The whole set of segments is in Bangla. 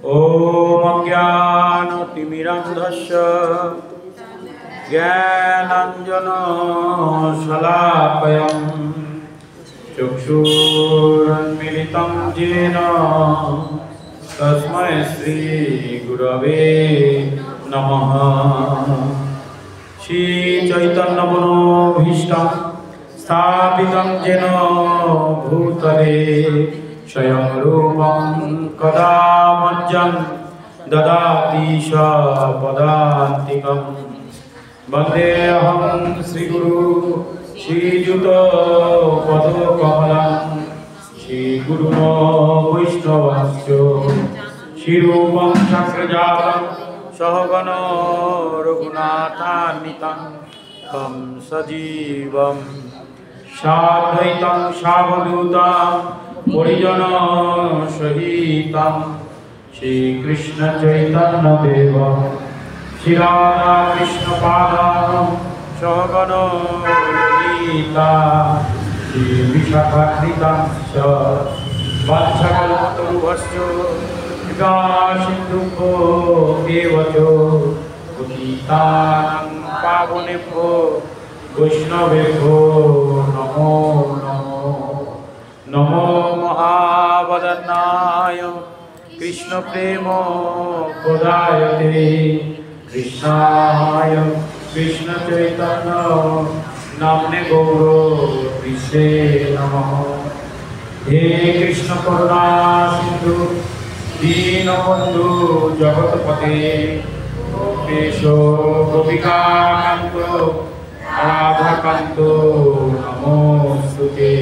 ॐ अज्ञानतिमिरान्धस्य ज्ञानाञ्जनशलाकया चक्षुरुन्मीलितं येन तस्मै श्रीगुरवे नमः। श्रीचैतन्यमनोभीष्टं स्थापितं येन भूतले स्वयं रूपं कदा मह्यं ददाति स पदान्तिकं। वन्देऽहं श्रीगुरु श्रीयुतो पदकमलं श्रीगुरुणो वैष्णवस्य श्रीरूपं शक्रजातं सहगणो रघुनाथान्वितं तं सजीवं साद्वैतं सावधूतं परिजनसहितं श्रीकृष्ण चैतन्यदेव श्रीराधा कृष्णपादां सहगणो ललिता श्रीविशाखान्वितं च वत्सकल्पतरुभ्यश्च कृपासिन्धुभ्यो एव च पतितानां पावनेभ्यो वैष्णवेभ्यो नमो नमो। नमो महावदनाय कृष्ण प्रेम प्रदायते कृष्णाय कृष्ण चैतन्य नाम्ने गौरवसे नमः। हे कृष्ण करुणा सिंधु दीनबंधु जगतपते गोपेशो गोपिकाकान्तो राधाकान्तो नमोस्तुते।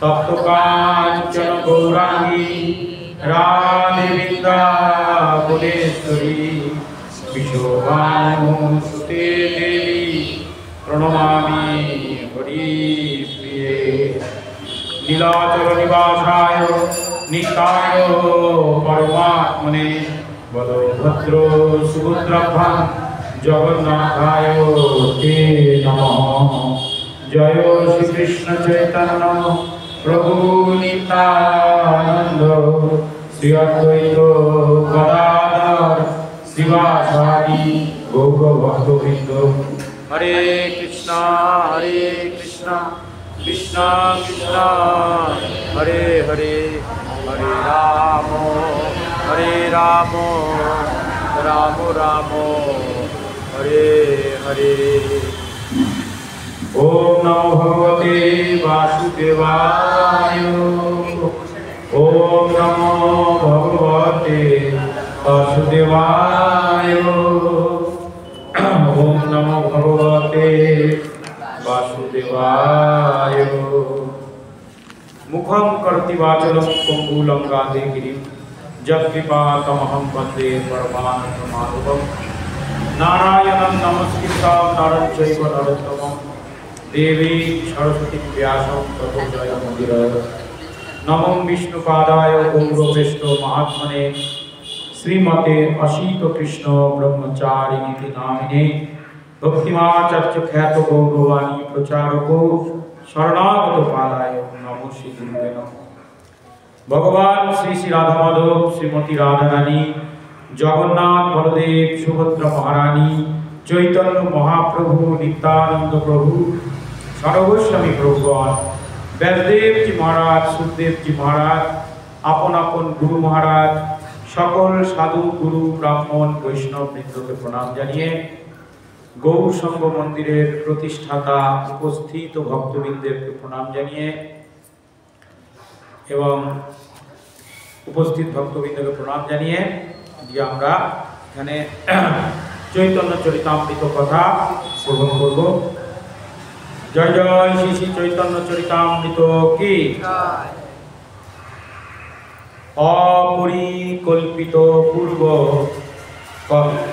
तप्तकाञ्चन गौरांगी राधे वृन्दावनेश्वरी विशोभानुसुते देवी प्रणमामि हरिप्रिये। नीलाचल निवासाय नित्याय परमात्मने बलभद्र सुभद्राभ्यां जगन्नाथाय ते नमः। जय श्री कृष्ण चैतन्य प्रभु नित्यानंद श्री अद्वैत गदाधर शिवासादि गौर भक्तवृंद। हरे कृष्णा कृष्णा कृष्णा हरे हरे, हरे राम राम राम हरे हरे। ओम नमो भगवते वासुदेवाय। ओम नमो भगवते वासुदेवाय। ओम नमो भगवते वासुदेवाय। मुखं करोति वाचालं पंगुलं गाते गिरिं यत्कृपातमहं वन्दे परमानन्दमाधवं। नारायणं नमस्कृत्य नरं चैव नरोत्तमं देवी सरस्वती व्यासं ततो जयमुदीरये। नमो विष्णुपादाय गौरवैष्णव महात्मने श्रीमते असीत कृष्ण ब्रह्मचारिणी नामिने भक्तिमाचार्य ख्यात गौरवाणी प्रचारको शरणागत पादाय नमो श्री गुरुवे नमः। भगवान श्री श्री राधा माधव श्रीमती राधा रानी जगन्नाथ बलदेव सुभद्रा महारानी चैतन्य महाप्रभु नित्यानंद प्रभु सर्वस्वामी प्रभुगण व्यासदेव जी महाराज सुखदेव जी महाराज आपन आपन गुरु महाराज सकल साधु गुरु ब्राह्मण वैष्णव वृंदके प्रणाम जानिए गौर संघ मंदिरेर प्रतिष्ठाता उपस्थित भक्तवृंदके प्रणाम जानिए एवं उपस्थित भक्तवृंदके प्रणाम जानिए যে আমরা এখানে चैतन्य चरितामृत कथा श्रवण करब। जय जय श्री श्री चैतन्य चरितामृत की। अपरिकल्पित पूर्व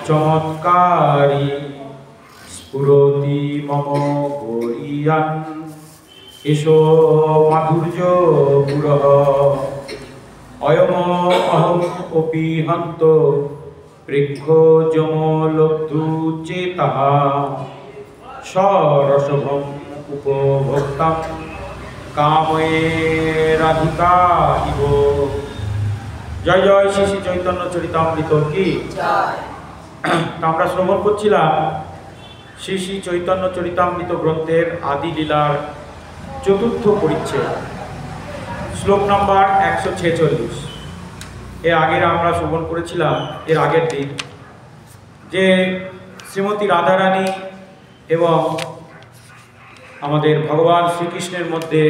चमत्कारी स्फुरति मम गौरीयान् एषो माधुर्य पुरः अयम अहम अपि हन्त प्रेक्षजमलब्धुचेतः सरसभम् उपभोक्तं कामये राधिका इव জয় জয় শ্রী শ্রী চৈতন্য চরিতামৃত কি জয়। আমরা শ্রবণ করছিলাম শ্রী শ্রী চৈতন্য চরিতামৃত গ্রন্থের আদি লীলার চতুর্থ পরিচ্ছেদ, শ্লোক নম্বর 146। এর আগের আমরা শ্রবণ করেছিলাম এর আগের দিন যে শ্রীমতী রাধারানী এবং আমাদের ভগবান শ্রীকৃষ্ণের মধ্যে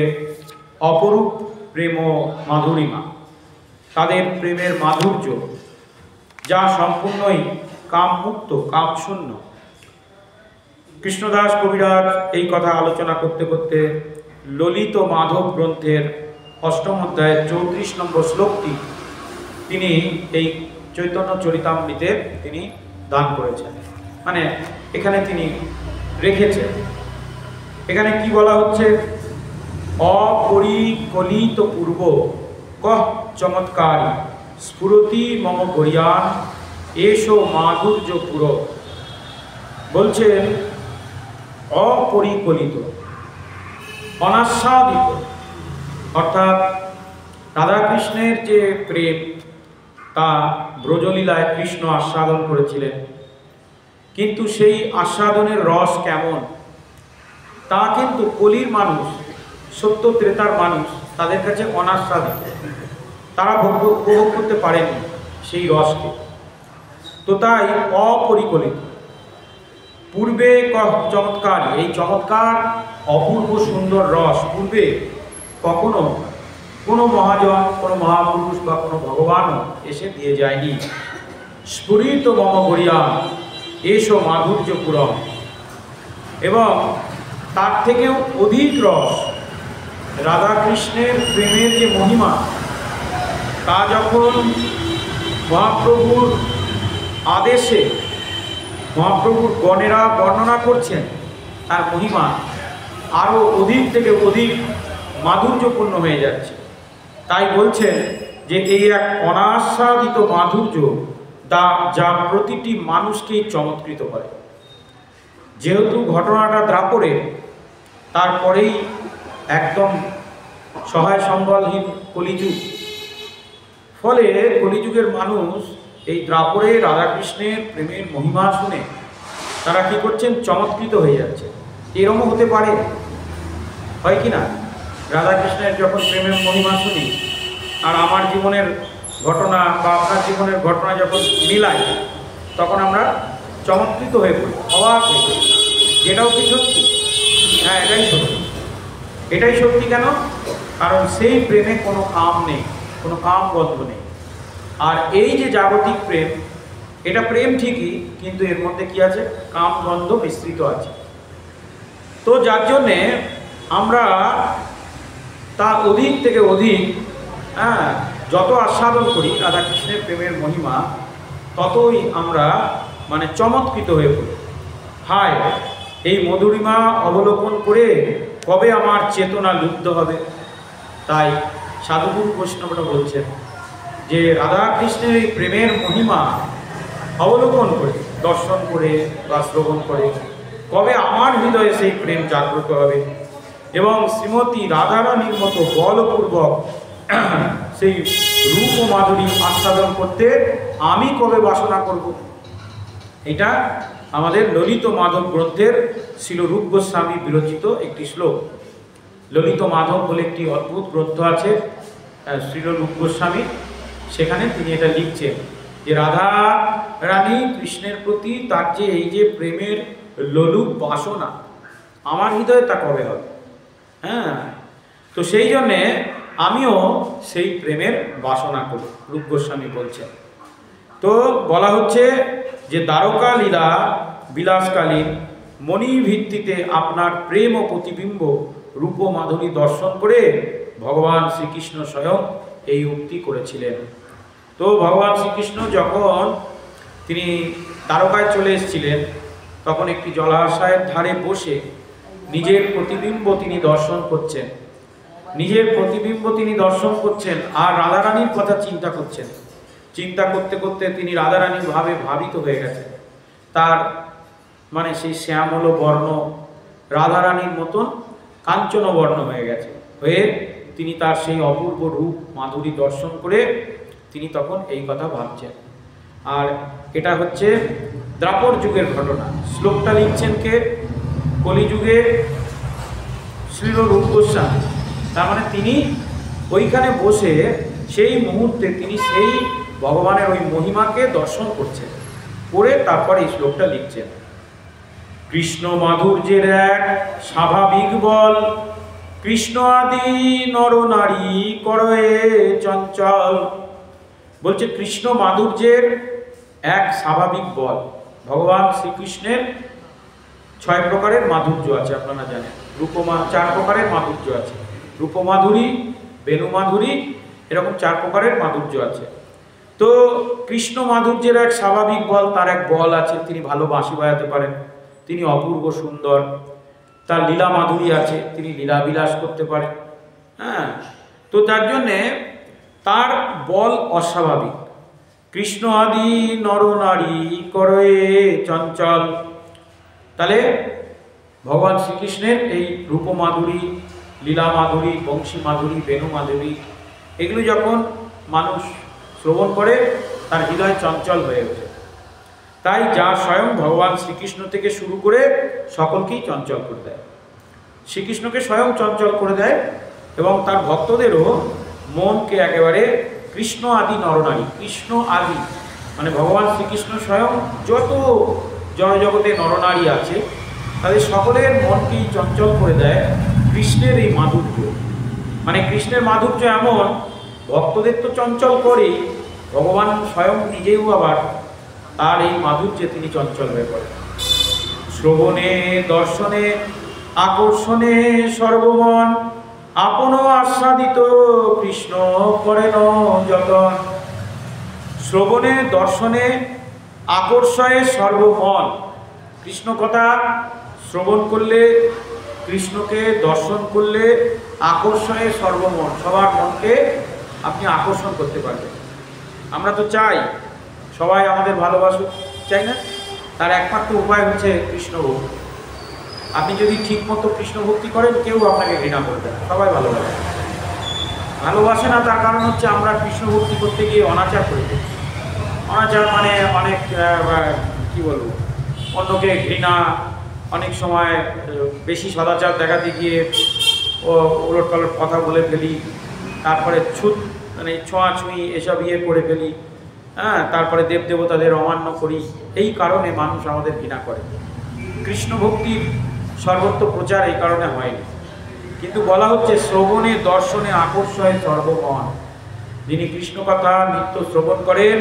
অপরূপ প্রেম ও মাধুরিমা, তাদের প্রেমের মাধুর্য যা সম্পূর্ণই কামমুক্ত, কামশূন্য। কৃষ্ণদাস কবিরাজ এই কথা আলোচনা করতে করতে ললিত মাধব গ্রন্থের 8ম অধ্যায়ের 34 নম্বর শ্লোকটি তিনি এই চৈতন্য চরিতামৃতে তিনি দান করেছেন, মানে এখানে তিনি রেখেছেন। এখানে কি বলা হচ্ছে? অপরিকলিত পূর্ব কহ চমৎকারী স্ফুরতি মম গরিয়ান এসো মাধুর্য পুর। বলছেন অপরিকলিত, অনাস্বাদিত, অর্থাৎ রাধাকৃষ্ণের যে প্রেম তা ব্রজলীলায় কৃষ্ণ আস্বাদন করেছিলেন, কিন্তু সেই আস্বাদনের রস কেমন তা কিন্তু কলির মানুষ, সত্য ত্রেতার মানুষ, তাদের কাছে অনাস্বাদিত, তারা উপভোগ করতে পারেনি সেই রসকে। তো তাই অপরিকলিত। পূর্বে চমৎকার, এই চমৎকার অপূর্ব সুন্দর রস পূর্বে কখনো কোনো মহাজন, কোনো মহাপুরুষ বা কোনো ভগবানও এসে দিয়ে যায়নি। স্ফুরিত মম গরিয়া এসো মাধুর্য পুরম। এবং তার থেকেও অধিক রস রাধাকৃষ্ণের প্রেমের যে মহিমা, তা যখন মহাপ্রভুর আদেশে মহাপ্রভুর গণেরা বর্ণনা করছেন, তার মহিমা আরও অধিক থেকে অধিক মাধুর্যপূর্ণ হয়ে যাচ্ছে। তাই বলছেন যে এই এক অনাস্বাদিত মাধুর্য যা প্রতিটি মানুষকেই চমৎকৃত করে। যেহেতু ঘটনাটা দ্রাপরে, তারপরেই একদম সহায় সম্বলহীন কলিযুগ, ফলে কলিযুগের মানুষ এই দ্রাপরে রাধাকৃষ্ণের প্রেমের মহিমা শুনে তারা কি করছেন? চমৎকৃত হয়ে যাচ্ছে। এরকমও হতে পারে, হয় কি না? রাধাকৃষ্ণের যখন প্রেমের মহিমা শুনি আর আমার জীবনের ঘটনা বা আপনার জীবনের ঘটনা যখন মিলাই, তখন আমরা চমৎকৃত হয়ে পড়ি, অবাক হয়ে পড়ি। যেটাও কি সত্যি? হ্যাঁ, এটাই সত্যি। এটাই সত্যি কেন? কারণ সেই প্রেমে কোনো কাম নেই, কোনো কাম গন্ধ নেই। আর এই যে জাগতিক প্রেম, এটা প্রেম ঠিকই, কিন্তু এর মধ্যে কি আছে? কাম গন্ধ মিশ্রিত আছে। তো যার জন্যে আমরা তা অধিক থেকে অধিক যত আস্বাদন করি রাধাকৃষ্ণের প্রেমের মহিমা, ততই আমরা মানে চমৎকৃত হয়ে পড়ি। হায়, এই মধুরিমা অবলোকন করে কবে আমার চেতনা লুপ্ত হবে? তাই সাধুগুরু বৈষ্ণবরা বলছেন যে রাধাকৃষ্ণের এই প্রেমের মহিমা অবলোকন করে, দর্শন করে বা শ্রবণ করে কবে আমার হৃদয়ে সেই প্রেম জাগ্রত হবে এবং শ্রীমতী রাধারানীর মতো বলপূর্বক সেই রূপ ও মাধুরী আস্বাদন করতে আমি কবে বাসনা করব। এটা আমাদের ললিত মাধব গ্রন্থের শ্রীল রূপ গোস্বামী বিরচিত একটি শ্লোক। ললিত মাধব বলে একটি অদ্ভুত গ্রন্থ আছে শ্রীল রূপ গোস্বামী, সেখানে তিনি এটা লিখছেন যে রাধা রানী কৃষ্ণের প্রতি তার যে এই যে প্রেমের লোলুপ বাসনা, আমার হৃদয়ে তা কবে হবে? হ্যাঁ, তো সেই জন্যে আমিও সেই প্রেমের বাসনা করি, রূপ গোস্বামী বলছেন। তো বলা হচ্ছে যে দ্বারকা লীলা বিলাসকালীন মণি ভিত্তিতে আপনার প্রেম ও প্রতিবিম্ব রূপ মাধুরী দর্শন করে ভগবান শ্রীকৃষ্ণ স্বয়ং এই উক্তি করেছিলেন। তো ভগবান শ্রীকৃষ্ণ যখন তিনি দ্বারকায় চলে এসেছিলেন, তখন একটি জলাশয়ের ধারে বসে নিজের প্রতিবিম্ব তিনি দর্শন করছেন, নিজের প্রতিবিম্ব তিনি দর্শন করছেন আর রাধারানীর কথা চিন্তা করছেন। চিন্তা করতে করতে তিনি রাধারানীর ভাবে ভাবিত হয়ে গেছেন। তার মানে সেই শ্যামল বর্ণ রাধারানীর মতন কাঞ্চন বর্ণ হয়ে গেছে, হয়ে তিনি তার সেই অপূর্ব রূপ মাধুরী দর্শন করে তিনি তখন এই কথা ভাবছেন। আর এটা হচ্ছে দ্রাপর যুগের ঘটনা। শ্লোকটা লিখছেন কে? কলিযুগে শ্রীল রূপ গোস্বামী। তার মানে তিনি ওইখানে বসে সেই মুহূর্তে তিনি সেই ভগবানের ওই মহিমাকে দর্শন করছেন, করে তারপর এই শ্লোকটা লিখছেন। কৃষ্ণ মাধুর্যের এক স্বাভাবিক বল, কৃষ্ণ আদি নর নারী করে চঞ্চল। বলছে কৃষ্ণ মাধুর্যের এক স্বাভাবিক বল। ভগবান শ্রীকৃষ্ণের 6 প্রকারের মাধুর্য আছে, আপনারা জানেন। 4 প্রকারের মাধুর্য আছে, রূপমাধুরী, বেণুমাধুরী, এরকম 4 প্রকারের মাধুর্য আছে। তো কৃষ্ণ মাধুর্যের এক স্বাভাবিক বল, তার এক বল আছে, তিনি ভালো বাঁশি বাজাতে পারেন, তিনি অপূর্ব সুন্দর। তার লীলা মাধুরী আছে, তিনি লীলা বিলাস করতে পারেন। হ্যাঁ, তো তার জন্যে তার বল অস্বাভাবিক। কৃষ্ণ আদি নর নারী করে চঞ্চল। তাহলে ভগবান শ্রীকৃষ্ণের এই রূপমাধুরী, লীলা মাধুরী, বংশী মাধুরী, বেণু মাধুরী, এগুলো যখন মানুষ শ্রবণ করে তার হৃদয় চঞ্চল হয়ে ওঠে। তাই যা স্বয়ং ভগবান শ্রীকৃষ্ণ থেকে শুরু করে সকলকেই চঞ্চল করে দেয়। শ্রীকৃষ্ণকে স্বয়ং চঞ্চল করে দেয় এবং তার ভক্তদেরও মনকে একেবারে কৃষ্ণ আদি নরনারী, কৃষ্ণ আদি মানে ভগবান শ্রীকৃষ্ণ স্বয়ং যত জড়জগতে নরনারী আছে তাদের সকলের মনকেই চঞ্চল করে দেয় কৃষ্ণের এই মাধুর্য। মানে কৃষ্ণের মাধুর্য এমন, ভক্তদের তো চঞ্চল করেই, ভগবান স্বয়ং নিজেও আবার তার এই মাধুর্যে তিনি চঞ্চল হয়ে পড়েন। শ্রবণে দর্শনে আকর্ষণে সর্বমন, আপন আস্বাদিত কৃষ্ণ করেন যতন। শ্রবণে দর্শনে আকর্ষণে সর্বমন, কৃষ্ণ কথা শ্রবণ করলে, কৃষ্ণকে দর্শন করলে আকর্ষণে সর্বমন, সবার মনকে আপনি আকর্ষণ করতে পারবেন। আমরা তো চাই সবাই আমাদের ভালোবাসুক, চাই না? তার একমাত্র উপায় হচ্ছে কৃষ্ণ ভক্তি। আপনি যদি ঠিক মতো কৃষ্ণ ভক্তি করেন, কেউ আপনাকে ঘৃণা করবে না, সবাই ভালোবাসে। ভালোবাসে না তার কারণ হচ্ছে আমরা কৃষ্ণ ভক্তি করতে গিয়ে অনাচার করে দিই। অনাচার মানে অনেক কি বলবো, অন্যকে ঘৃণা, অনেক সময় বেশি সদাচার দেখাতে গিয়ে ও ওলট পালট কথা বলে ফেলি, তারপরে মানে ছোঁয়াছুঁই এসব করে ফেলি। হ্যাঁ, তারপরে দেবদেবতাদের অমান্য করি। এই কারণে মানুষ আমাদের ঘৃণা করে। কৃষ্ণ ভক্তির সর্বত্র প্রচার এই কারণে হয়নি। কিন্তু বলা হচ্ছে শ্রবণে দর্শনে আকর্ষণে সর্বমন, যিনি কৃষ্ণ কথা নিত্য শ্রবণ করেন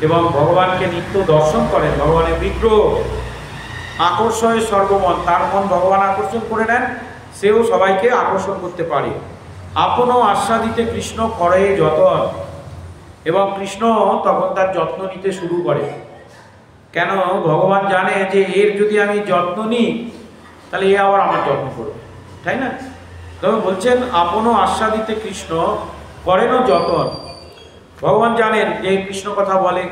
এবং ভগবানকে নিত্য দর্শন করেন, ভগবানের বিগ্রহ, আকর্ষণে সর্বমন, তার মন ভগবান আকর্ষণ করে নেন, সেও সবাইকে আকর্ষণ করতে পারে। আপনও আস্বাদিতে কৃষ্ণ করে যতন, এবং কৃষ্ণ তখন তার যত্ন নিতে শুরু করে। কেন? ভগবান জানে যে এর যদি আমি যত্ন নিই তাহলে এ আবার আমার যত্ন করবে, তাই না? তবে বলছেন আপনও আস্বাদিতে কৃষ্ণ করেন যতন। ভগবান জানেন যে কৃষ্ণ কথা বলে,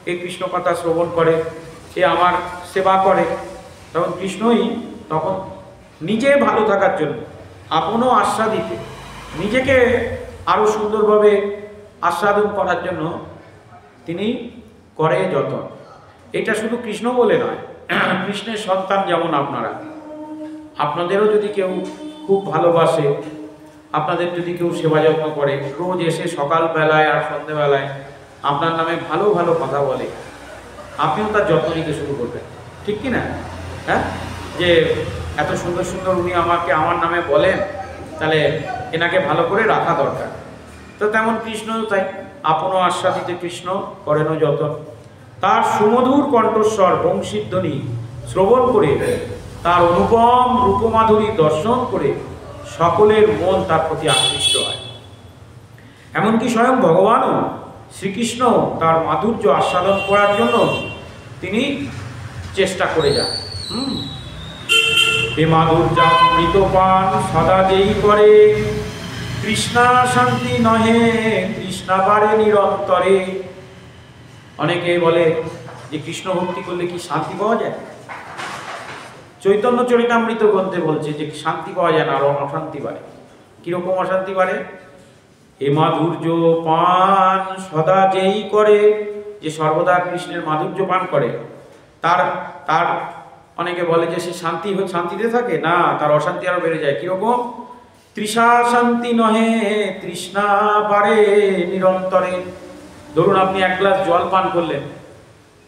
এই কৃষ্ণ কথা শ্রবণ করে, সে আমার সেবা করে, তখন কৃষ্ণই তখন নিজে ভালো থাকার জন্য আপনও আস্বাদিতে, নিজেকে আরও সুন্দরভাবে আস্বাদন করার জন্য তিনি করে যতন। এটা শুধু কৃষ্ণ বলে নয়, কৃষ্ণের সন্তান যেমন আপনারা, আপনাদেরও যদি কেউ খুব ভালোবাসে, আপনাদের যদি কেউ সেবা যত্ন করে, রোজ এসে সকালবেলায় আর সন্ধ্যেবেলায় আপনার নামে ভালো ভালো কথা বলে, আপনিও তার যত্ন নিতে শুরু করবেন, ঠিক কি না? হ্যাঁ, যে এত সুন্দর সুন্দর উনি আমাকে আমার নামে বলেন, তাহলে এনাকে ভালো করে রাখা দরকার। তো তেমন কৃষ্ণও তাই, আপনও আস্বাদিতে কৃষ্ণ করেন যতন। তার সুমধুর কণ্ঠস্বর বংশীধ্বনি শ্রবণ করে, তার অনুপম রূপমাধুরী দর্শন করে সকলের মন তার প্রতি আকৃষ্ট হয়। এমনকি স্বয়ং ভগবানও শ্রীকৃষ্ণ তার মাধুর্য আস্বাদন করার জন্য তিনি চেষ্টা করে যান। এ মাধুর্যামৃত পান সদা যেই করে, কৃষ্ণা শান্তি নহে কৃষ্ণা বারে নিরন্তরে। অনেকে বলে যে কৃষ্ণ ভক্তি করলে কি শান্তি পাওয়া যায়? চৈতন্য চরিতামৃত গ্রন্থে বলছে যে শান্তি পাওয়া যায় না, আরো অশান্তি বাড়ে। কিরকম অশান্তি বাড়ে? এ মাধুর্য পান সদা যেই করে, যে সর্বদা কৃষ্ণের মাধুর্য পান করে, তার তার অনেকে বলে যে সে শান্তিতে থাকে না, তার অশান্তি আরো বেড়ে যায়। কিরকম? তৃষা শান্তি নহে তৃষ্ণা বাড়ে নিরন্তরে। ধরুন আপনি এক গ্লাস জল পান করলেন,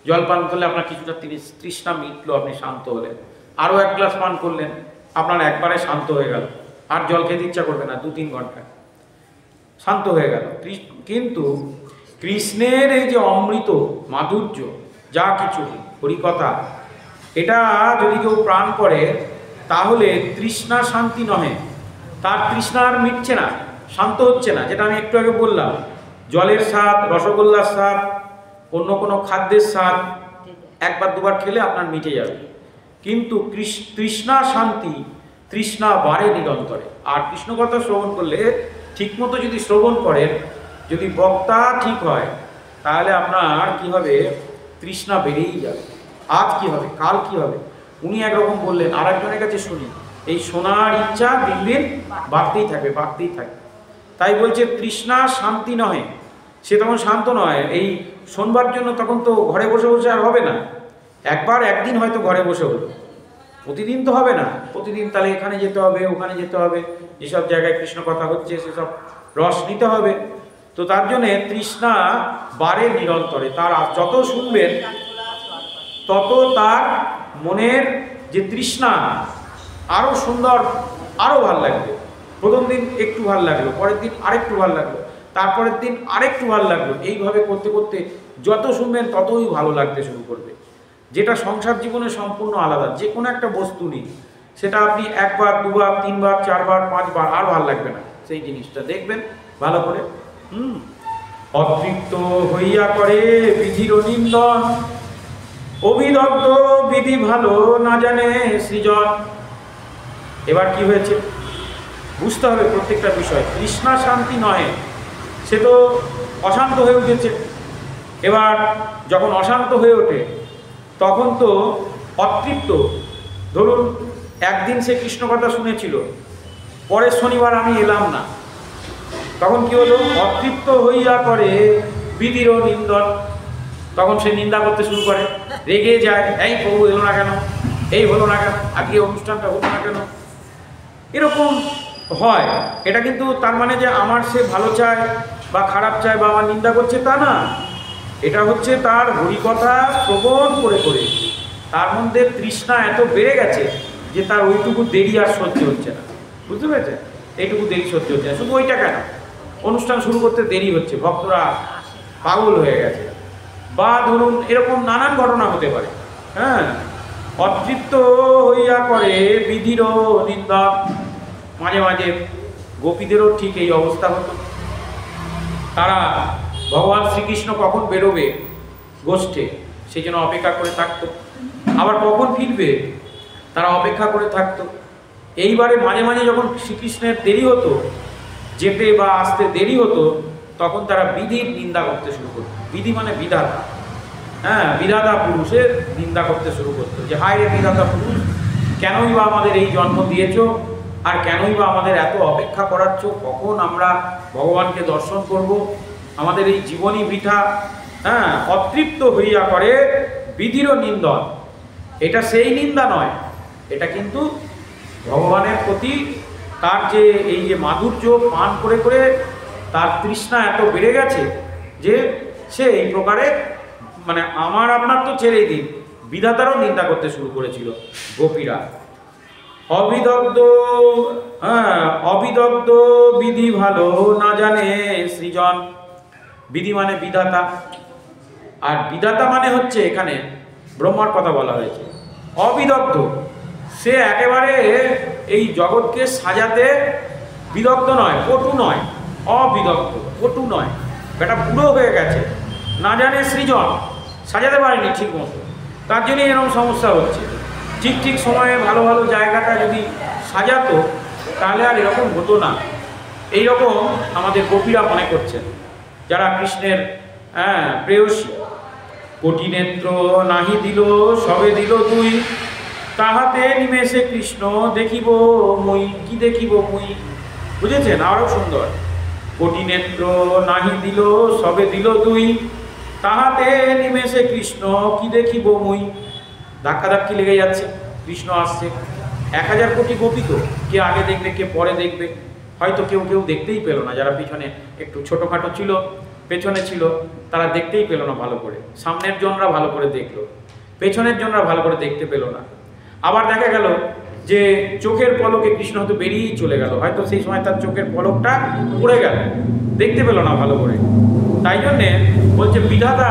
জল পান করলে আপনার কিছুটা তৃষ্ণা মিটলো, আপনি শান্ত হলেন। আরও এক গ্লাস পান করলেন, আপনার একবারে শান্ত হয়ে গেল, আর জল খেতে ইচ্ছা করবে না, 2-3 ঘন্টা শান্ত হয়ে গেল। কিন্তু কৃষ্ণের এই যে অমৃত মাধুর্য, যা কিছু হরিকথা, এটা যদি কেউ প্রাণ করে তাহলে তৃষ্ণা শান্তি নহে, তার তৃষ্ণা আর মিটছে না, শান্ত হচ্ছে না। যেটা আমি একটু আগে বললাম, জলের স্বাদ, রসগোল্লার স্বাদ, অন্য কোনো খাদ্যের স্বাদ একবার দুবার খেলে আপনার মিটে যাবে, কিন্তু তৃষ্ণা শান্তি, তৃষ্ণা বাড়ে নিরন্তরে। আর কৃষ্ণ কথা শ্রবণ করলে, ঠিকমতো যদি শ্রবণ করেন, যদি বক্তা ঠিক হয়, তাহলে আপনার কি হবে? তৃষ্ণা বেড়েই যাবে। আজ কি হবে, কাল কি হবে, উনি একরকম বললেন, আর একজনের কাছে শুনি, এই শোনার ইচ্ছা দিন দিন বাড়তেই থাকবে, বাড়তেই থাকবে। তাই বলছে তৃষ্ণা শান্তি নহে, সে তখন শান্ত নয়। এই শোনবার জন্য তখন তো ঘরে বসে বসে আর হবে না, একদিন হয়তো ঘরে বসে হলো, প্রতিদিন তো হবে না। প্রতিদিন তাহলে এখানে যেতে হবে, ওখানে যেতে হবে, যেসব জায়গায় কৃষ্ণ কথা হচ্ছে সেসব রস নিতে হবে। তো তার জন্যে তৃষ্ণা বাড়ে নিরন্তরে। তার যত শুনবেন তত তার মনের যে তৃষ্ণা আরও সুন্দর, আরও ভাল লাগবে। প্রথম দিন একটু ভাল লাগলো, পরের দিন আরেকটু ভাল লাগলো, তারপরের দিন আরেকটু ভাল লাগলো। এইভাবে করতে করতে যত শুনবেন ততই ভালো লাগতে শুরু করবে। যেটা সংসার জীবনে সম্পূর্ণ আলাদা। যে কোনো একটা বস্তু নিন, সেটা আপনি একবার, দুবার, 3 বার, 4 বার, 5 বার আর ভালো লাগবে না। সেই জিনিসটা দেখবেন ভালো করে। অতৃপ্ত হইয়া করে বিধির নিন্দন, অবিদগ্ধ বিধি ভালো না জানে সৃজন। এবার কি হয়েছে বুঝতে হবে প্রত্যেকটা বিষয়। তৃষ্ণা শান্তি নয়, সে তো অশান্ত হয়ে উঠেছে। এবার যখন অশান্ত হয়ে ওঠে তখন তো অতৃপ্ত। ধরুন একদিন সে কৃষ্ণ কথা শুনেছিল, পরের শনিবার আমি এলাম না, তখন কি হলো? অতৃপ্ত হইয়া করে বিধির নিন্দন। তখন সে নিন্দা করতে শুরু করে, রেগে যায়, এই প্রভু এলো না কেন, এই হলো না কেন, আজকে অনুষ্ঠানটা হলো না কেন, এরকম হয়। এটা কিন্তু তার মানে যে আমার সে ভালো চায় বা খারাপ চায় বা আমার নিন্দা করছে তা না। এটা হচ্ছে তার হরিকথা শ্রবণ করে করে তার মধ্যে তৃষ্ণা এত বেড়ে গেছে যে তার ওইটুকু দেরি আর সহ্য হচ্ছে না। বুঝতে পেরেছেন? এইটুকু দেরি সহ্য হচ্ছে না। শুধু ওইটা কেন, অনুষ্ঠান শুরু করতে দেরি হচ্ছে, ভক্তরা পাগল হয়ে গেছে, বা ধরুন এরকম নানান ঘটনা হতে পারে। হ্যাঁ, অতৃপ্ত হইয়া করে বিধির নিন্দা। মাঝে মাঝে গোপীদেরও ঠিক এই অবস্থা হতো। তারা ভগবান শ্রীকৃষ্ণ কখন বেরোবে গোষ্ঠে সেই জন্য অপেক্ষা করে থাকতো, আবার কখন ফিরবে তারা অপেক্ষা করে থাকতো। এইবারে মাঝে মাঝে যখন শ্রীকৃষ্ণের দেরি হতো, যেতে বা আসতে দেরি হতো, তখন তারা বিধির নিন্দা করতে শুরু করতো। বিধি মানে বিধাতা, হ্যাঁ, বিধাতা পুরুষের নিন্দা করতে শুরু করতো, যে হায় রে বিধাতা পুরুষ, কেনই বা আমাদের এই জন্ম দিয়েছ, আর কেনই বা আমাদের এত অপেক্ষা করাচ্ছ, কখন আমরা ভগবানকে দর্শন করব, আমাদের এই জীবনই বৃথা। হ্যাঁ, অতৃপ্ত হইয়া করে বিধির নিন্দন। এটা সেই নিন্দা নয়, এটা কিন্তু ভগবানের প্রতি তার যে এই যে মাধুর্য পান করে করে তার তৃষ্ণা এত বেড়ে গেছে যে সে এই প্রকারে, মানে আমার আপনার তো ছেড়েই দিন, বিধাতারও নিন্দা করতে শুরু করেছিল গোপীরা। অবিদগ্ধ, হ্যাঁ, অবিদগ্ধ বিধি ভালো না জানে সৃজন। বিধি মানে বিধাতা, আর বিধাতা মানে হচ্ছে এখানে ব্রহ্মার কথা বলা হয়েছে। অবিদগ্ধ, সে একেবারে এই জগৎকে সাজাতে বিদগ্ধ নয়, পটু নয়, অবিদগ্ধ, পটু নয়, এটা বুড়ো হয়ে গেছে, না জানে সৃজন, সাজাতে পারেনি ঠিক মতো, তার জন্যই এরকম সমস্যা হচ্ছে। ঠিক ঠিক সময়ে ভালো ভালো জায়গাটা যদি সাজাতো তাহলে আর এরকম হতো না। এইরকম আমাদের গোপীরা মনে করছেন, যারা কৃষ্ণের প্রেয়সী। কোটি নেত্র নাহি দিল, সবে দিল তুই, তাহাতে নিমেষে কৃষ্ণ দেখিব মুই, কি দেখিব মুই। বুঝেছেন? আরও সুন্দর, কোটি নেত্র নাহি দিল সবে দিল দুই, তাহাতে নিমেষে কৃষ্ণ কি দেখিব মুই। ধাক্কাধাক্কি লেগে যাচ্ছে, কৃষ্ণ আসছে। 1000 কোটি গোপী তো, কে আগে দেখবে কে পরে দেখবে, হয়তো কেউ কেউ দেখতেই পেল না, যারা পিছনে একটু ছোটোখাটো ছিল, পেছনে ছিল, তারা দেখতেই পেল না ভালো করে। সামনের জনরা ভালো করে দেখলো, পেছনের জনরা ভালো করে দেখতে পেল না। আবার দেখা গেল যে চোখের পলকে কৃষ্ণ হয়তো বেরিয়েই চলে গেল, হয়তো সেই সময় তার চোখের পলকটা পড়ে গেল, দেখতে পেল না ভালো করে। তাই জন্যে বলছে বিধাতা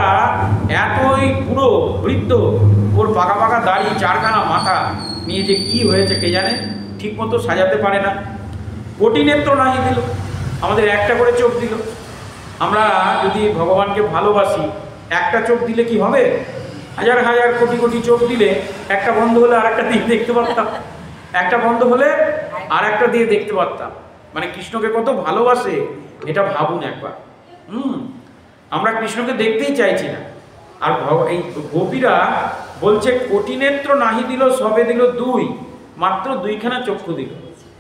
এতই পুরো বৃদ্ধ, ওর পাকা পাকা দাড়ি, 4খানা মাথা নিয়ে যে কি হয়েছে কে জানে, ঠিক মতো সাজাতে পারে না। কোটি নেত্র নাহি দিল, আমাদের একটা করে চোখ দিল। আমরা যদি ভগবানকে ভালোবাসি, একটা চোখ দিলে কি হবে? 1000 কোটি কোটি চোখ দিলে একটা বন্ধ হলে আর একটা দিয়ে দেখতে পারতাম, একটা বন্ধ হলে আর একটা দিয়ে দেখতে পারতাম। মানে কৃষ্ণকে কত ভালোবাসে এটা ভাবুন একবার। আমরা কৃষ্ণকে দেখতেই চাইছি না। আর এই গোপীরা বলছে কোটি নেত্র নাহি দিল সবে দিল দুই, মাত্র 2খানা চক্ষু দিল,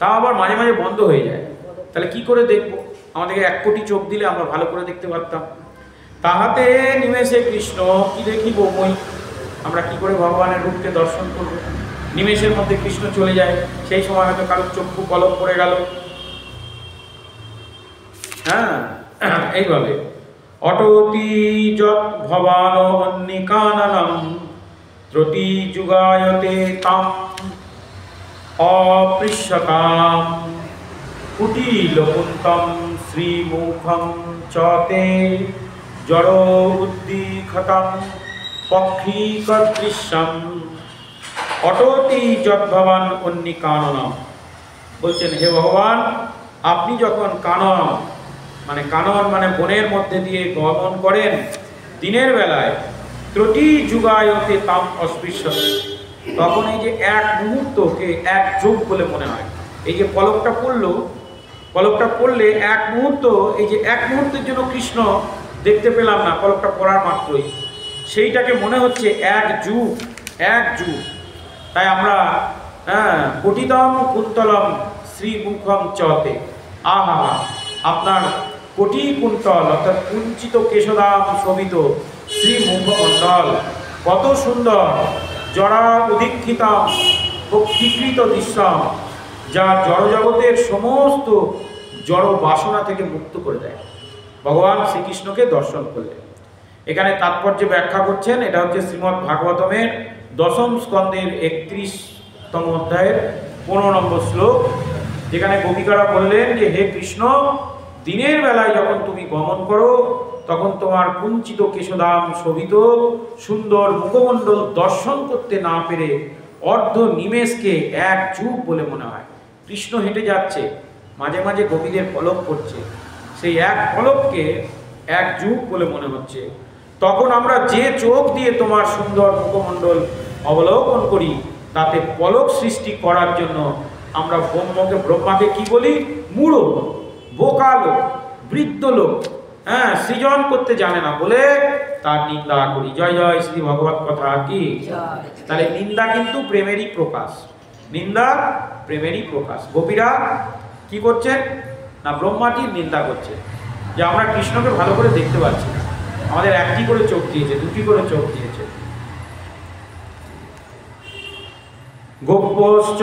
তাও আবার মাঝে মাঝে বন্ধ হয়ে যায়। তাহলে কি করে দেখবো? আমাদেরকে 1 কোটি চোখ দিলে আমরা ভালো করে দেখতে পারতাম। তাহাতে নিমেষে কৃষ্ণ কি দেখিব মই, আমরা কি করে ভগবানের রূপকে দর্শন করব? নিমেষের মধ্যে কৃষ্ণ চলে যায়, সেই সময় হয়তো কারোর চক্ষু পলক পড়ে গেল। হ্যাঁ, এইভাবে অটতি যৎ ভবান অন্নিকাননম ত্রতি যুগায়তে তাম অপৃশ্যতাম কুটিলকুন্তম শ্রীমুখম চতে জড় উদ্দীক্ষতম পক্ষীকদৃশ্যম অটতি যৎ ভবান অন্নিকাননম। বলছেন হে ভগবান, আপনি যখন কানন মানে বনের মধ্যে দিয়ে গমন করেন দিনের বেলায়, ত্রটি যুগায়তে তাম অস্পৃশ্যত, তখন এই যে 1 মুহূর্তকে 1 যুগ বলে মনে হয়। এই যে পলকটা পড়লে 1 মুহূর্ত, এই যে 1 মুহূর্তের জন্য কৃষ্ণ দেখতে পেলাম না, পলকটা পড়ার মাত্রই সেইটাকে মনে হচ্ছে 1 যুগ। তাই আমরা কোটিতম কুন্তলম শ্রীমুখম চতে, আহা আপনার কোটি কুন্তল অর্থাৎ কুঞ্চিত কেশদাম শোভিত শ্রীমুখমণ্ডল কত সুন্দর, জড়া উদীক্ষিতম পক্ষীকৃত দৃশ্যম, যা জড়জগতের সমস্ত জড় বাসনা থেকে মুক্ত করে দেয়। ভগবান শ্রীকৃষ্ণকে দর্শন করলে এখানে তাৎপর্য ব্যাখ্যা করছেন। এটা হচ্ছে শ্রীমদ্ ভাগবতমের 10ম স্কন্ধের 31তম অধ্যায়ের 15 নম্বর শ্লোক, যেখানে গোপিকারা বললেন যে হে কৃষ্ণ, দিনের বেলায় যখন তুমি গমন করো তখন তোমার কুঞ্চিত কেশদাম শোভিত সুন্দর মুখমণ্ডল দর্শন করতে না পেরে অর্ধ নিমেষকে 1 যুগ বলে মনে হয়। কৃষ্ণ হেঁটে যাচ্ছে, মাঝে মাঝে গোপীদের পলক পড়ছে, সেই 1 পলককে 1 যুগ বলে মনে হচ্ছে। তখন আমরা যে চোখ দিয়ে তোমার সুন্দর মুখমণ্ডল অবলোকন করি, তাতে পলক সৃষ্টি করার জন্য আমরা ব্রহ্মাকে কি বলি? মূঢ়, বোকা লোক, বৃদ্ধ লোক, সৃজন করতে জানে না বলে তার নিন্দা করি। জয় জয় শ্রী ভগবত কথা কি। তাহলে নিন্দা কিন্তু প্রেমেরই প্রকাশ, নিন্দা প্রেমেরই প্রকাশ। গোপীরা কি করছেন না, ব্রহ্মাটির নিন্দা করছে যে আমরা কৃষ্ণকে ভালো করে দেখতে পাচ্ছি না, আমাদের 1টি করে চোখ দিয়েছে, 2টি করে চোখ দিয়েছে। গোপশ্চ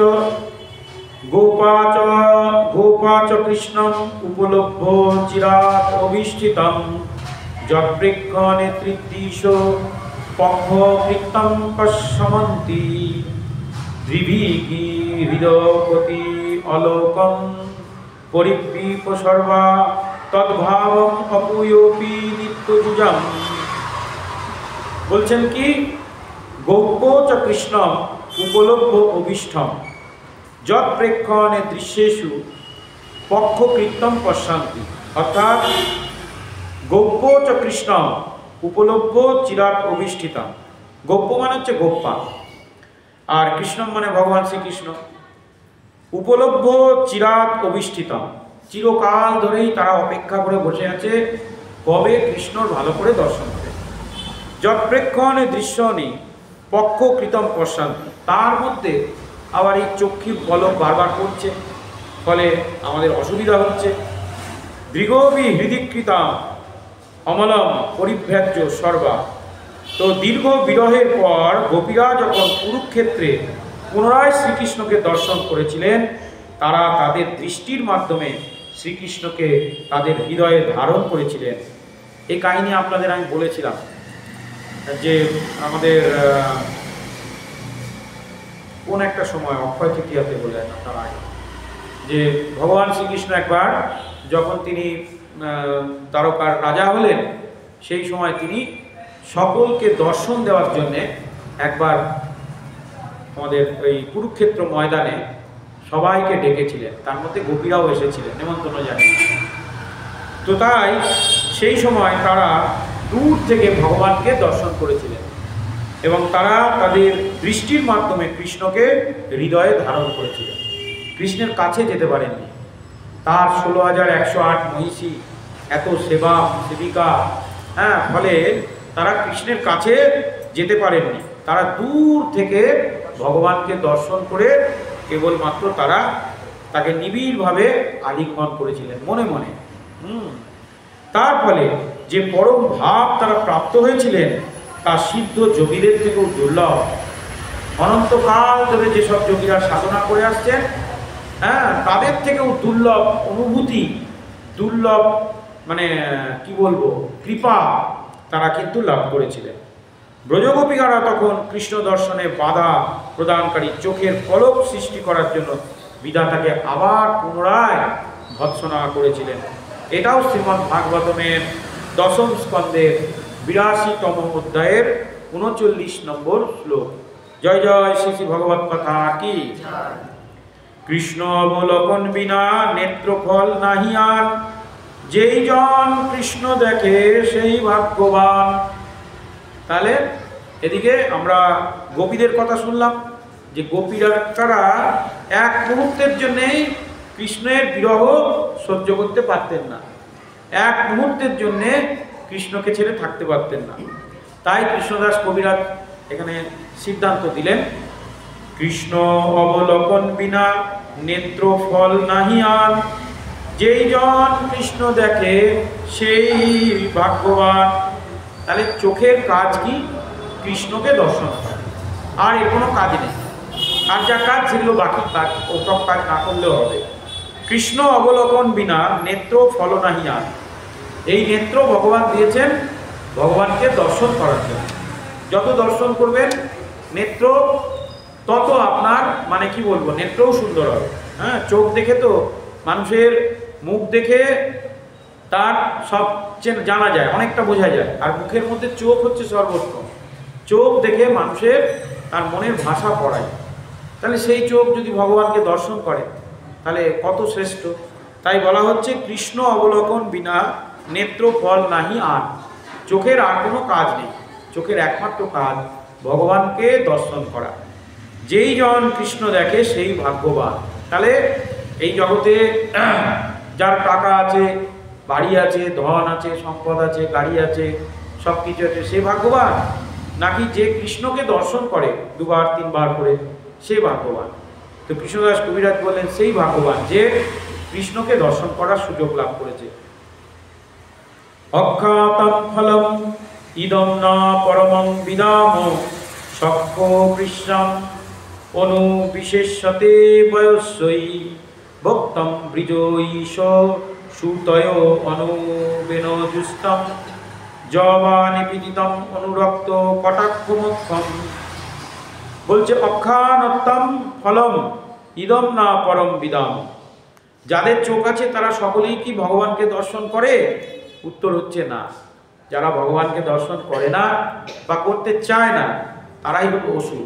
গোপাচ কৃষ্ণম উপলভ্য চিরাৎ অভিষ্ঠিতম যৎবৃক্ষ নেতৃদ্দিশ পক্ষ কৃত্তম পশ্যমন্তি দ্বিভিগি হৃদপতি অলোকম পরিবীপ সর্বা তদ্ভাবম অপুয়োপি নিত্যযুজম। বলছেন কি, গৌপ চ কৃষ্ণম উপলভ্য অভিষ্টম যৎপ্রেক্ষণে দৃশ্যেষু পক্ষকৃত্যম পশ্যন্তি। অর্থাৎ গৌপ চ কৃষ্ণম উপলভ্য চিরাৎ অভিষ্ঠিতম। গৌপ মানে হচ্ছে গোপ্পা, আর কৃষ্ণ মানে ভগবান শ্রীকৃষ্ণ। উপলভ্য চিরাৎ অভিষ্ঠিতম, চিরকাল ধরেই তারা অপেক্ষা করে বসে আছে কবে কৃষ্ণর ভালো করে দর্শন হবে। যৎপ্রেক্ষণে দৃশ্য নেই পক্ষকৃতম পশ্চান্তি, তার মধ্যে আবার এই চক্ষুর পলক বারবার পড়ছে, ফলে আমাদের অসুবিধা হচ্ছে। দৃগবি হৃদিকৃতা অমলম পরিভ্যাজ্য সর্বা। তো দীর্ঘ বিরহের পর গোপীরা যখন কুরুক্ষেত্রে পুনরায় শ্রীকৃষ্ণকে দর্শন করেছিলেন, তারা তাদের দৃষ্টির মাধ্যমে শ্রীকৃষ্ণকে তাদের হৃদয়ে ধারণ করেছিলেন। এই কাহিনী আপনাদের আমি বলেছিলাম যে আমাদের কোন একটা সময় অক্ষয় তৃতীয়াতে বললেন তার আগে, যে ভগবান শ্রীকৃষ্ণ একবার যখন তিনি দ্বারকার রাজা হলেন, সেই সময় তিনি সকলকে দর্শন দেওয়ার জন্যে একবার আমাদের ওই কুরুক্ষেত্র ময়দানে সবাইকে ডেকেছিলেন, তার মধ্যে গোপীরাও এসেছিলেন নেমন্তন্ন জানিয়ে। তো তাই সেই সময় তারা দূর থেকে ভগবানকে দর্শন করেছিলেন এবং তারা তাদের দৃষ্টির মাধ্যমে কৃষ্ণকে হৃদয়ে ধারণ করেছিলেন। কৃষ্ণের কাছে যেতে পারেননি। তার 16,108 মহিষী, এত সেবা সেবিকা, ফলে তারা কৃষ্ণের কাছে যেতে পারেননি। তারা দূর থেকে ভগবানকে দর্শন করে কেবলমাত্র তারা তাকে নিবিড়ভাবে আলিঙ্গন করেছিলেন মনে মনে। তার ফলে যে পরম ভাব তারা প্রাপ্ত হয়েছিলেন তা সিদ্ধ যোগীদের থেকেও দুর্লভ। অনন্তকাল ধরে যেসব যোগীরা সাধনা করে আসছেন, তাদের থেকেও দুর্লভ অনুভূতি, দুর্লভ মানে কি বলবো, কৃপা তারা কিন্তু লাভ করেছিলেন। ব্রজগোপিকারা তখন কৃষ্ণ দর্শনে বাধা প্রদানকারী চোখের পলক সৃষ্টি করার জন্য বিধাতাকে আবার পুনরায় ভৎসনা করেছিলেন। এটাও শ্রীমদ্ ভাগবতমের 10ম স্কন্ধের 82তম অধ্যায়ের 39 নম্বর শ্লোক। জয় জয় শ্রী শ্রী ভগবত কথা কি। কৃষ্ণ অবলোকন বিনা নেত্রফল নাহি আর, যেই জন কৃষ্ণ দেখে সেই ভাগ্যবান। তাহলে এদিকে আমরা গোপীদের কথা শুনলাম যে গোপীরা এক মুহূর্তের জন্যেই কৃষ্ণের বিরহ সহ্য করতে পারতেন না, এক মুহূর্তের জন্যে কৃষ্ণকে ছেড়ে থাকতে পারতেন না। তাই কৃষ্ণদাস কবিরাজ এখানে সিদ্ধান্ত দিলেন, কৃষ্ণ অবলোকন বিনা নেত্র ফল নাহি আর, যেই জন কৃষ্ণ দেখে সেই ভাগ্যবান। তাহলে চোখের কাজ কি? কৃষ্ণকে দর্শন করা, আর এর কোনো কাজ নেই। আর যা কাজ সেগুলো বাকি কাজ, ওসব কাজ না করলেও হবে। কৃষ্ণ অবলোকন বিনা নেত্র ফল নাহি আর। এই নেত্র ভগবান দিয়েছেন ভগবানকে দর্শন করার জন্য। যত দর্শন করবেন নেত্র, তত আপনার মানে কি বলবো, নেত্রও সুন্দর হবে। চোখ দেখে তো মানুষের মুখ দেখে তার সব জানা যায়, অনেকটা বোঝা যায়। আর মুখের মধ্যে চোখ হচ্ছে সর্বোত্তম। চোখ দেখে মানুষের তার মনের ভাষা পড়ায়। তাহলে সেই চোখ যদি ভগবানকে দর্শন করে তাহলে কত শ্রেষ্ঠ। তাই বলা হচ্ছে কৃষ্ণ অবলোকন বিনা নেত্র ফল নাহি আর। চোখের আর কোনো কাজ নেই, চোখের একমাত্র কাজ ভগবানকে দর্শন করা। যেই জন কৃষ্ণ দেখে সেই ভাগ্যবান। তাহলে এই জগতে যার টাকা আছে, বাড়ি আছে, ধন আছে, সম্পদ আছে, গাড়ি আছে, সব কিছু আছে, সে ভাগ্যবান? নাকি যে কৃষ্ণকে দর্শন করে 2বার 3বার করে, সে ভাগ্যবান? তো কৃষ্ণদাস কবিরাজ বললেন সেই ভাগ্যবান যে কৃষ্ণকে দর্শন করার সুযোগ লাভ করেছে। অখ্যাতম ফলম ইদম না পরমং বিদাম, সখ্য কৃষ্ণম অনু বিশেষতে বয়স্যই, ভক্তম বৃজঈশ সুতয় অনুবেনজুস্তম, জবানিপীড়িতম অনুরক্ত কটাক্ষমুখম। বলছে অখ্যানত্তম ফলম ইদম না পরম বিদাম। যাদের চোখ আছে তারা সকলেই কি ভগবানকে দর্শন করে? উত্তর হচ্ছে না। যারা ভগবানকে দর্শন করে না বা করতে চায় না তারাই হলো অসুর।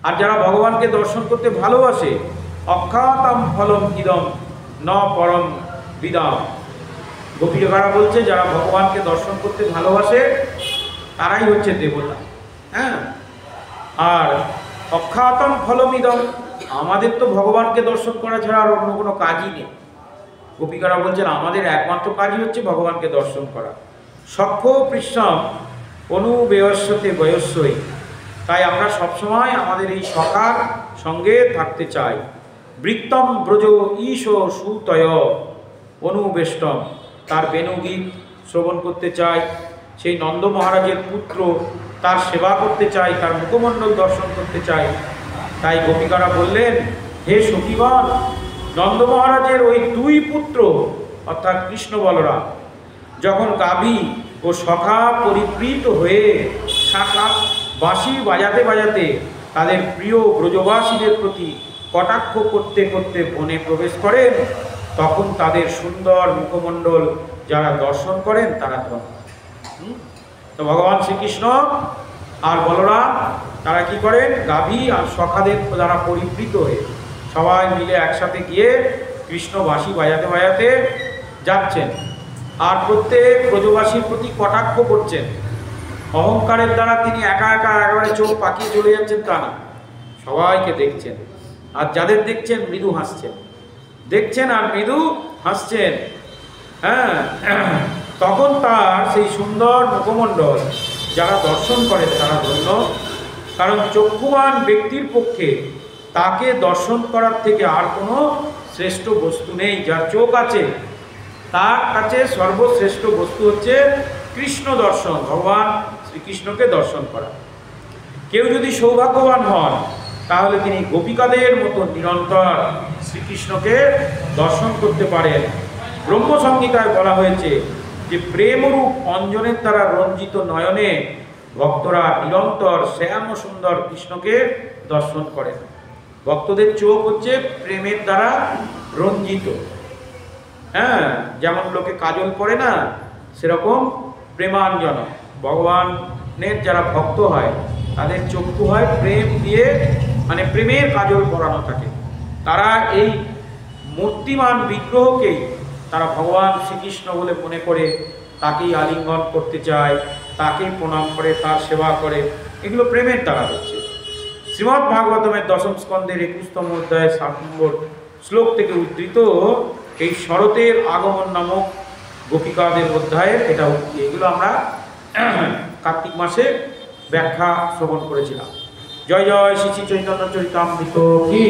আর যারা ভগবানকে দর্শন করতে ভালোবাসে, অখ্যাতম ফলম ইদম ন পরম বিদাম। গোপীরা বলছে যারা ভগবানকে দর্শন করতে ভালোবাসে তারাই হচ্ছে দেবতা। আর অখ্যাতম ফলম ইদম, আমাদের তো ভগবানকে দর্শন করা ছাড়া আর অন্য কোনো কাজই নেই। গোপীকারা বলছেন আমাদের একমাত্র কাজই হচ্ছে ভগবানকে দর্শন করা। সখ্য কৃষ্ণম অনুবেয়স্যতে বয়স্যই। তাই আমরা সবসময় আমাদের এই সখার সঙ্গে থাকতে চাই। বৃত্তম ব্রজ ঈশ সুতয় অনুবেষ্টম। তার বেণুগীত শ্রবণ করতে চায়, সেই নন্দ মহারাজের পুত্র তার সেবা করতে চায়, তার মুখমণ্ডল দর্শন করতে চায়। তাই গোপিকারা বললেন, হে সখীগণ, নন্দ মহারাজের ওই দুই পুত্র অর্থাৎ কৃষ্ণ বলরাম যখন গাভী ও সখা পরিবৃত হয়ে শাখা বাঁশি বাজাতে বাজাতে তাদের প্রিয় ব্রজবাসীদের প্রতি কটাক্ষ করতে করতে বনে প্রবেশ করেন, তখন তাদের সুন্দর মুখমণ্ডল যারা দর্শন করেন তারা ধন্য। তো ভগবান শ্রীকৃষ্ণ আর বলরাম তারা কি করেন, গাভী আর সখাদের দ্বারা পরিবৃত হয়ে সবাই মিলে একসাথে গিয়ে কৃষ্ণ বাঁশি বাজাতে বাজাতে যাচ্ছেন, আর প্রত্যেক ব্রজবাসীর প্রতি কটাক্ষ করছেন। অহংকারের দ্বারা তিনি একা একা একেবারে চোখ পাকিয়ে চলে যাচ্ছেন তা না, সবাইকে দেখছেন, আর যাদের দেখছেন মৃদু হাসছেন, দেখছেন আর মৃদু হাসছেন। হ্যাঁ, তখন তার সেই সুন্দর মুখমণ্ডল যারা দর্শন করেন তারা ধন্য, কারণ চক্ষুবান ব্যক্তির পক্ষে তাকে দর্শন করার থেকে আর কোনো শ্রেষ্ঠ বস্তু নেই। যার চোখ আছে তার কাছে সর্বশ্রেষ্ঠ বস্তু হচ্ছে কৃষ্ণ দর্শন, ভগবান শ্রীকৃষ্ণকে দর্শন করা। কেউ যদি সৌভাগ্যবান হন তাহলে তিনি গোপিকাদের মতো নিরন্তর শ্রীকৃষ্ণকে দর্শন করতে পারেন। ব্রহ্মসংহিতায় বলা হয়েছে যে প্রেমরূপ অঞ্জনের দ্বারা রঞ্জিত নয়নে ভক্তরা নিরন্তর শ্যাম সুন্দর কৃষ্ণকে দর্শন করেন। ভক্তদের চোখ হচ্ছে প্রেমের দ্বারা রঞ্জিত। হ্যাঁ, যেমন লোকে কাজল পরে না, সেরকম প্রেমাঞ্জন ভগবানের যারা ভক্ত হয় তাদের চক্ষু হয় প্রেম দিয়ে, মানে প্রেমের কাজল পরানো থাকে। তারা এই মূর্তিমান বিগ্রহকেই তারা ভগবান শ্রীকৃষ্ণ বলে মনে করে তাকেই আলিঙ্গন করতে চায়, তাকেই প্রণাম করে, তার সেবা করে। এগুলো প্রেমের দ্বারা হচ্ছে। শ্রীমদ্ ভাগবতমের দশম স্কন্ধের 21তম অধ্যায় 7 নম্বর শ্লোক থেকে উদ্ধৃত এই শরতের আগমন নামক গোপিকাদের অধ্যায়ের এটা উক্তি। এগুলো আমরা কার্তিক মাসে ব্যাখ্যা শ্রবণ করেছিলাম। জয় জয় শ্রী চৈতন্য চরিতামৃত কি।